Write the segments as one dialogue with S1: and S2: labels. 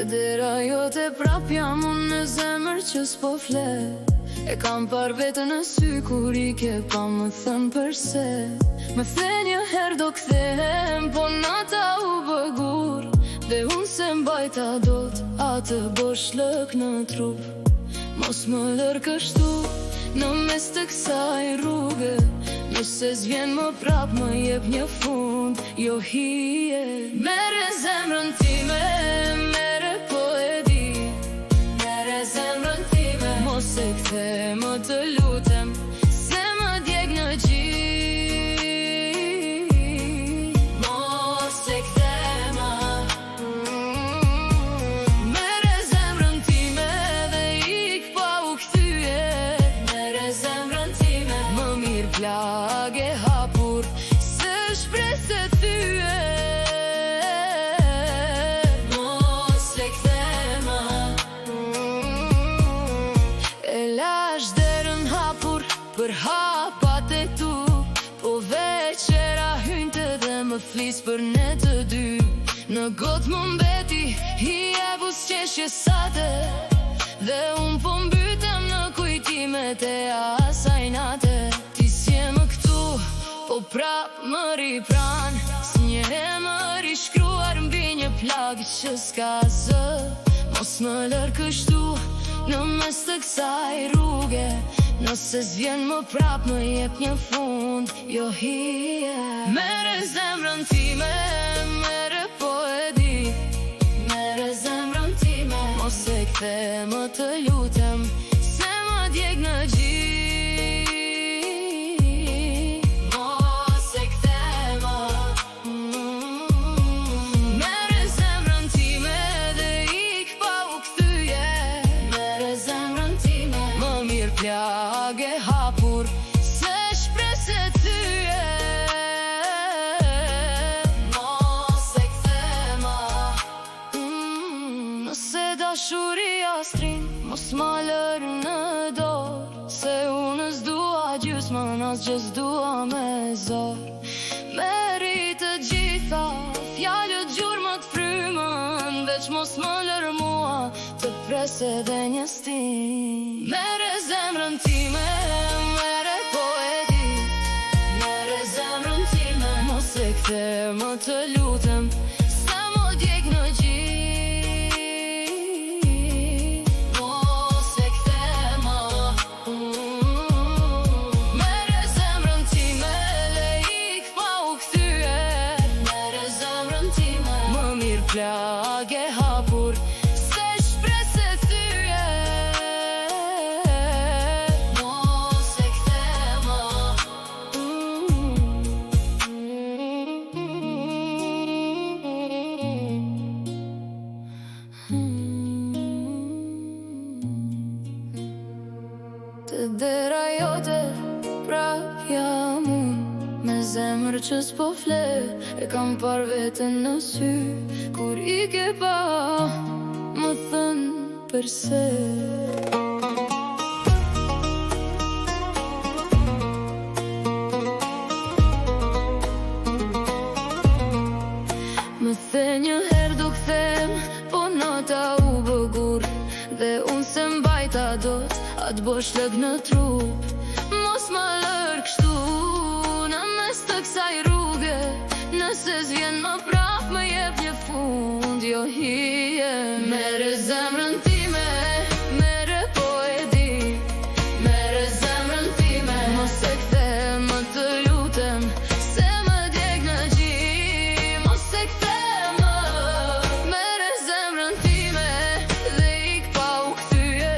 S1: Të dera jote prap jam unë në zemër që s'po flet. E kam par vetën në sy kur i ke pa më thënë përse. Më the një herë do kthehem, po nata u bëgur. Dhe unë se mbajta dot atë boshllëk në trup. Mos më lër kështu në mes të kësaj rruge. Nëse s'vjen më prap më jep një fund, jo hije. Mere zemrën time, mere po e di. Mere zemrën time, mos e kthe më të lutem, se më djeg në gjith. Mos e kthe më. Mere zemrën time dhe ik pa u kthye. Mere zemrën time, më mirë plagë e hapur se shpresë të thye. Mos e kthe më. E lash derën hapur për hapat e tu, po veqera hynte dhe më flis për ne të dy. Në gotë më mbeti i e busqeshje sate, dhe unë po mbytem në kujtimet e asaj nate. Ti s'je më këtu, po prap më ri pran, s'një më ri shkruar mbi një plagë që s'ka zë. Mos më lër kështu në mes të kësaj rruge. Nëse s'vjen më prap më jep një fund, jo hije. Mere zemrën time, mere po e di. Mere zemrën time, mos e kthe më të lutem, se më djeg në gjith. Mos e kthe më. Mere zemrën time dhe ik pa u kthye. Mere zemrën time, më mirë plagë e hapur se shpresë të thye. Mos e kthe më. Nëse dashuria strin, mos ma lër në dorë, se unë s'dua gjysmën, asgjë s'dua me zor. Meri të gjitha fjalët gjurmët frymën, veç mos më lër mua të pres edhe një stin. Mere zemrën time, mere po e di. Mere zemrën time, mos e kthe më të lutem, se më djeg në gjith. Mos e kthe më. Mere zemrën time dhe ik pa u kthye. Mere zemrën time, më mirë plagë e hapur se shpresë të thye. Mos e kthe më. Të dera jote prap jam unë, me zemër që s'po flet. E kam par vetën në sy kur i ke pa më thënë përse. Më the një herë do kthehem, po nata u bëgur. Dhe unë se mbajta dot atë boshllëk në trup. Mos më lër kështu në mes të kësaj rruge. Nëse s'vjen më prap më jep një fund, jo hije. Mere zemrën time, mere po e di. Mere zemrën time, mos e kthe më të lutem, se më djeg në gjith. Mos e kthe më. Mere zemrën time dhe ik pa u kthye.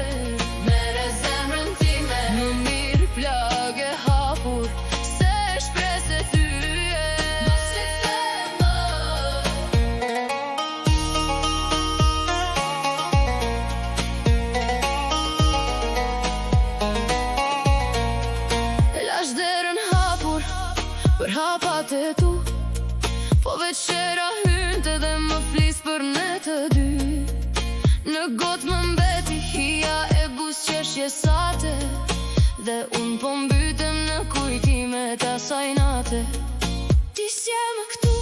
S1: Mere zemrën time, më mirë plagë e hapur se shpresë të thye. Mos e kthe më. Lash derën hapur për hapat e tu, po veqera hynte dhe më flis për ne të dy. Në gotë më mbeti hija e busqeshje sate, dhe unë po mbytem në kujtimet asaj nate. Ti s'je më këtu,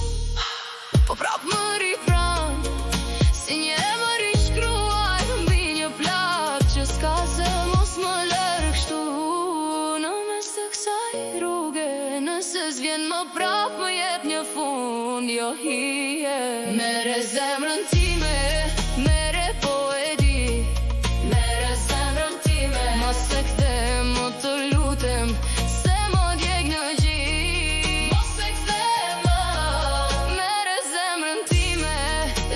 S1: po prap më ri pran, si një më ri unë jo hije. Mere zemrën time, mere po e di. Mere zemrën time, mos e kthem, mo të lutem, se mo djeg në gjik. Mos e kthem, mere zemrën time,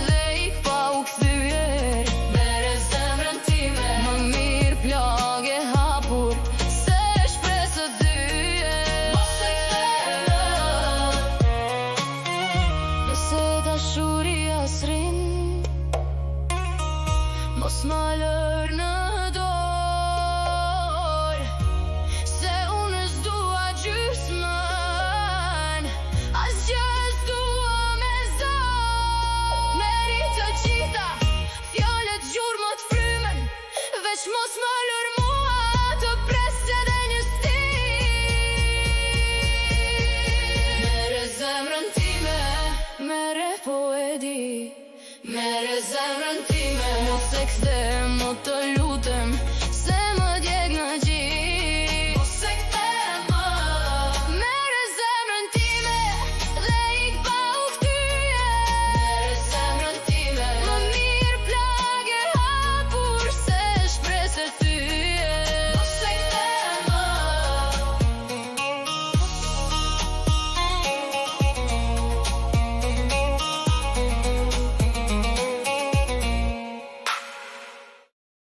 S1: dhe ik pa u kthyer. Mere zemrën time, më mirë plagë hapur, se shpresë dyje. Mos e kthem, nëse dashuria s'rin, mos ma lër në dorë, se unë s'dua gjysmën, asgjë s'dua me zor. Meri të gjitha fjallet gjurmët frymen, veç mos ma lër mua të presë edhe një stik. Mere zemrën time, mere po e di. Mere zemrën time, mos e kthem,